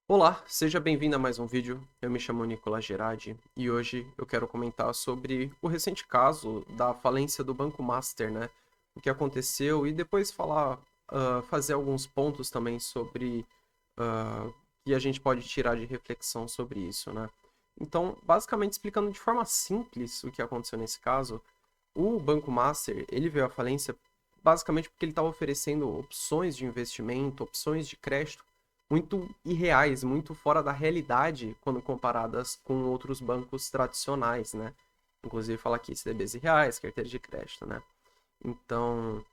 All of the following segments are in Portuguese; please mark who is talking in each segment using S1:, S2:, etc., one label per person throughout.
S1: Olá, seja bem-vindo a mais um vídeo. Eu me chamo Nicolas Gerardi e hoje eu quero comentar sobre o recente caso da falência do Banco Master, né? O que aconteceu e depois fazer alguns pontos também sobre o que a gente pode tirar de reflexão sobre isso, né? Então, basicamente explicando de forma simples o que aconteceu nesse caso, o Banco Master, ele veio à falência basicamente porque ele estava oferecendo opções de investimento, opções de crédito muito irreais, muito fora da realidade quando comparadas com outros bancos tradicionais, né? Inclusive fala aqui CDBs irreais, carteira de crédito, né? Então,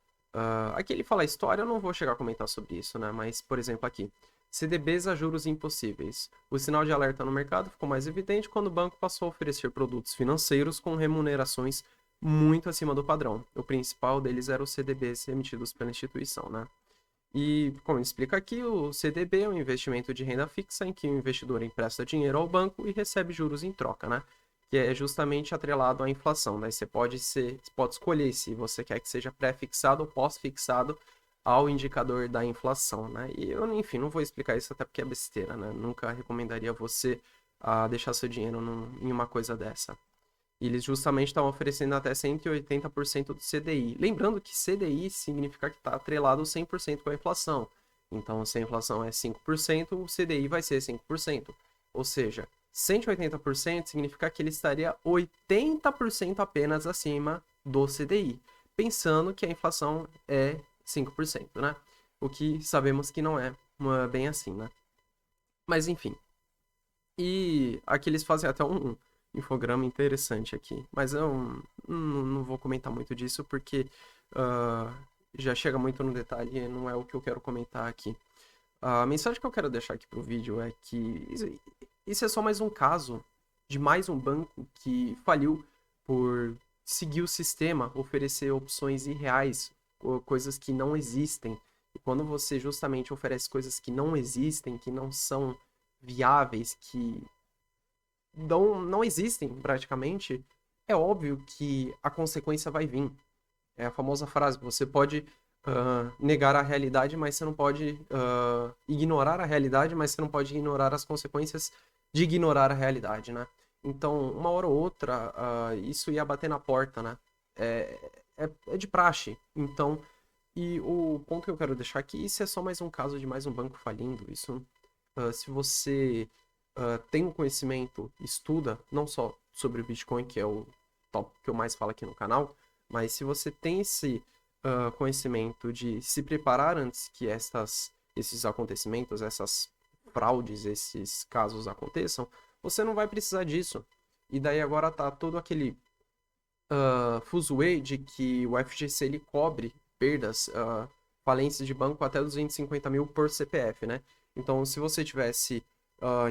S1: aqui ele fala a história, eu não vou chegar a comentar sobre isso, né? Mas, por exemplo, aqui, CDBs a juros impossíveis. O sinal de alerta no mercado ficou mais evidente quando o banco passou a oferecer produtos financeiros com remunerações muito acima do padrão. O principal deles era os CDBs emitidos pela instituição, né? E, como explica aqui, o CDB é um investimento de renda fixa em que o investidor empresta dinheiro ao banco e recebe juros em troca, né? Que é justamente atrelado à inflação, né? Você pode escolher se você quer que seja pré-fixado ou pós-fixado ao indicador da inflação, né? E eu, enfim, não vou explicar isso até porque é besteira, né? Nunca recomendaria você deixar seu dinheiro em uma coisa dessa. E eles justamente estavam oferecendo até 180% do CDI. Lembrando que CDI significa que está atrelado 100% com a inflação. Então, se a inflação é 5%, o CDI vai ser 5%. Ou seja, 180% significa que ele estaria 80% apenas acima do CDI, pensando que a inflação é 5%, né? O que sabemos que não é bem assim, né? Mas enfim, e aqui eles fazem até um infograma interessante aqui. Mas eu não vou comentar muito disso porque uh, já chega muito no detalhe e não é o que eu quero comentar aqui. A mensagem que eu quero deixar aqui pro vídeo é que isso é só mais um caso de mais um banco que faliu por seguir o sistema, oferecer opções irreais, coisas que não existem. E quando você justamente oferece coisas que não existem, que não são viáveis, que não existem praticamente, é óbvio que a consequência vai vir. É a famosa frase: você pode negar a realidade, mas você não pode ignorar a realidade, mas você não pode ignorar as consequências de ignorar a realidade, né? Então, uma hora ou outra, isso ia bater na porta, né? É, é de praxe. Então, e o ponto que eu quero deixar aqui, isso é só mais um caso de mais um banco falindo. Isso, se você tem um conhecimento, estuda, não só sobre o Bitcoin, que é o tópico que eu mais falo aqui no canal, mas se você tem esse conhecimento de se preparar antes que esses acontecimentos, essas fraudes, esses casos aconteçam, você não vai precisar disso. E daí agora tá todo aquele fuzuê de que o FGC ele cobre perdas, falências de banco até 250 mil por CPF, né? Então, se você tivesse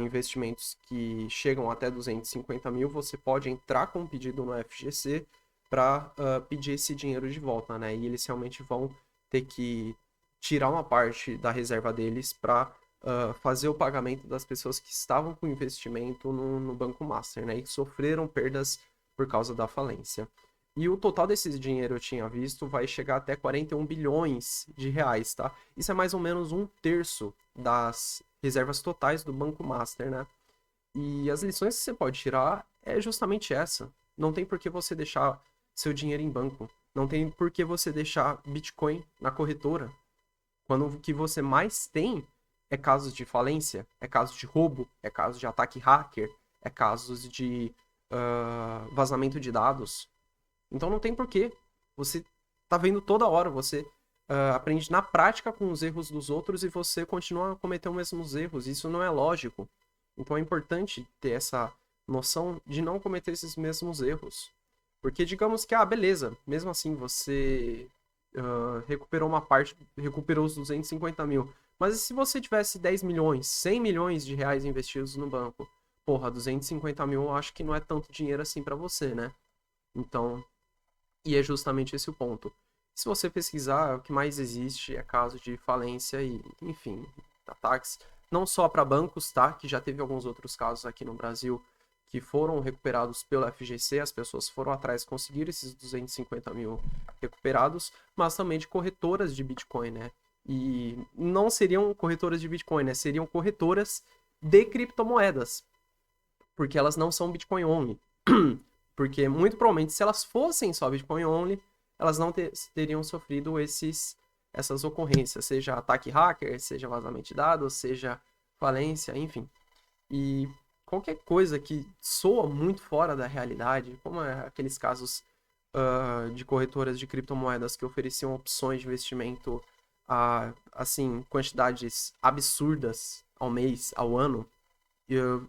S1: investimentos que chegam até 250 mil, você pode entrar com um pedido no FGC para pedir esse dinheiro de volta, né? E eles realmente vão ter que tirar uma parte da reserva deles para fazer o pagamento das pessoas que estavam com investimento no Banco Master, né? E que sofreram perdas por causa da falência. E o total desse dinheiro eu tinha visto vai chegar até 41 bilhões de reais, tá? Isso é mais ou menos um terço das reservas totais do Banco Master, né? E as lições que você pode tirar é justamente essa. Não tem por que você deixar seu dinheiro em banco. Não tem por que você deixar Bitcoin na corretora. Quando o que você mais tem é casos de falência, é casos de roubo, é casos de ataque hacker, é casos de vazamento de dados. Então não tem porquê. Você tá vendo toda hora, você aprende na prática com os erros dos outros e você continua a cometer os mesmos erros. Isso não é lógico. Então é importante ter essa noção de não cometer esses mesmos erros. Porque digamos que, beleza, mesmo assim você recuperou uma parte, recuperou os 250 mil. Mas e se você tivesse 10 milhões, 100 milhões de reais investidos no banco? Porra, 250 mil eu acho que não é tanto dinheiro assim para você, né? Então, e é justamente esse o ponto. Se você pesquisar, o que mais existe é caso de falência e, enfim, ataques, não só para bancos, tá? Que já teve alguns outros casos aqui no Brasil que foram recuperados pelo FGC, as pessoas foram atrás e conseguiram esses 250 mil recuperados, mas também de corretoras de Bitcoin, né? E não seriam corretoras de Bitcoin, né? Seriam corretoras de criptomoedas, porque elas não são Bitcoin only. Porque muito provavelmente se elas fossem só Bitcoin only, elas não teriam sofrido essas ocorrências, seja ataque hacker, seja vazamento de dados, seja falência, enfim. E qualquer coisa que soa muito fora da realidade, como é aqueles casos de corretoras de criptomoedas que ofereciam opções de investimento a, assim, quantidades absurdas ao mês, ao ano,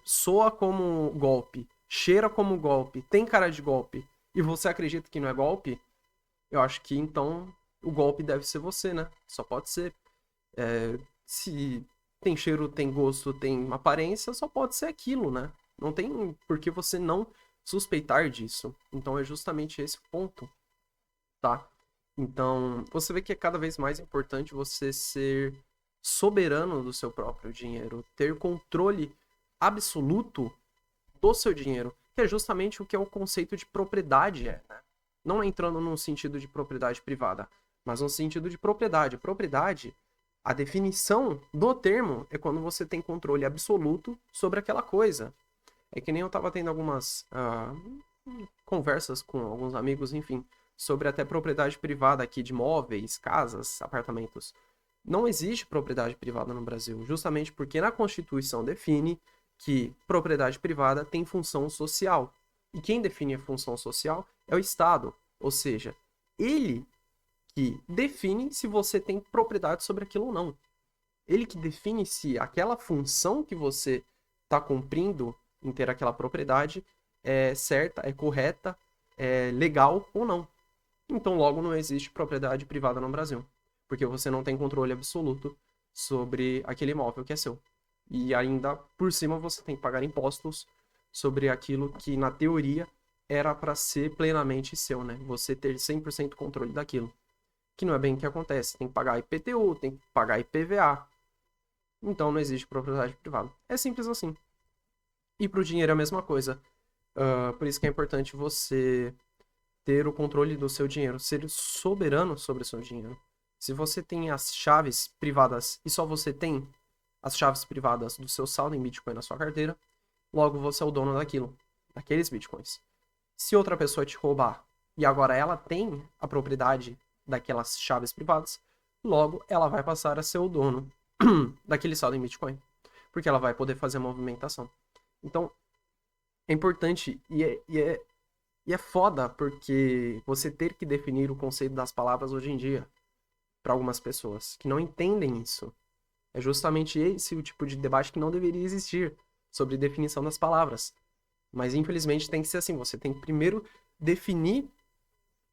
S1: soa como golpe, cheira como golpe, tem cara de golpe, e você acredita que não é golpe, eu acho que então o golpe deve ser você, né? Só pode ser. Se tem cheiro, tem gosto, tem aparência, só pode ser aquilo, né? Não tem por que você não suspeitar disso. Então é justamente esse o ponto, tá? Então, você vê que é cada vez mais importante você ser soberano do seu próprio dinheiro, ter controle absoluto do seu dinheiro, que é justamente o que é o conceito de propriedade, né? Não entrando no sentido de propriedade privada, mas no sentido de propriedade. Propriedade, a definição do termo é quando você tem controle absoluto sobre aquela coisa. É que nem eu estava tendo algumas conversas com alguns amigos, enfim, sobre até propriedade privada aqui de móveis, casas, apartamentos. Não existe propriedade privada no Brasil, justamente porque na Constituição define que propriedade privada tem função social. E quem define a função social é o Estado. Ou seja, ele que define se você tem propriedade sobre aquilo ou não. Ele que define se aquela função que você está cumprindo em ter aquela propriedade é certa, é correta, é legal ou não. Então, logo, não existe propriedade privada no Brasil. Porque você não tem controle absoluto sobre aquele imóvel que é seu. E ainda, por cima, você tem que pagar impostos sobre aquilo que, na teoria, era para ser plenamente seu, né? Você ter 100% controle daquilo. Que não é bem o que acontece. Tem que pagar IPTU, tem que pagar IPVA. Então, não existe propriedade privada. É simples assim. E para o dinheiro é a mesma coisa. Por isso que é importante você ter o controle do seu dinheiro, ser soberano sobre o seu dinheiro. Se você tem as chaves privadas e só você tem as chaves privadas do seu saldo em Bitcoin na sua carteira, logo você é o dono daquilo, daqueles Bitcoins. Se outra pessoa te roubar e agora ela tem a propriedade daquelas chaves privadas, logo ela vai passar a ser o dono daquele saldo em Bitcoin, porque ela vai poder fazer a movimentação. Então, é importante e é foda porque você ter que definir o conceito das palavras hoje em dia para algumas pessoas que não entendem isso. É justamente esse o tipo de debate que não deveria existir sobre definição das palavras. Mas infelizmente tem que ser assim, você tem que primeiro definir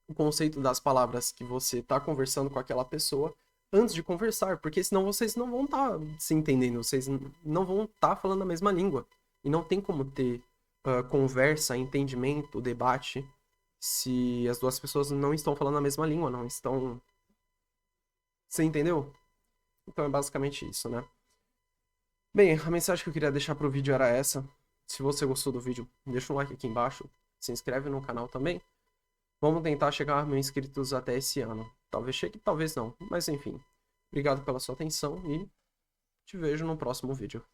S1: o conceito das palavras que você está conversando com aquela pessoa antes de conversar, porque senão vocês não vão estar se entendendo, vocês não vão estar falando a mesma língua. E não tem como ter conversa, entendimento, debate, se as duas pessoas não estão falando a mesma língua, não estão... Você entendeu? Então é basicamente isso, né? Bem, a mensagem que eu queria deixar pro vídeo era essa. Se você gostou do vídeo, deixa um like aqui embaixo, se inscreve no canal também. Vamos tentar chegar a 1000 inscritos até esse ano. Talvez chegue, talvez não, mas enfim. Obrigado pela sua atenção e te vejo no próximo vídeo.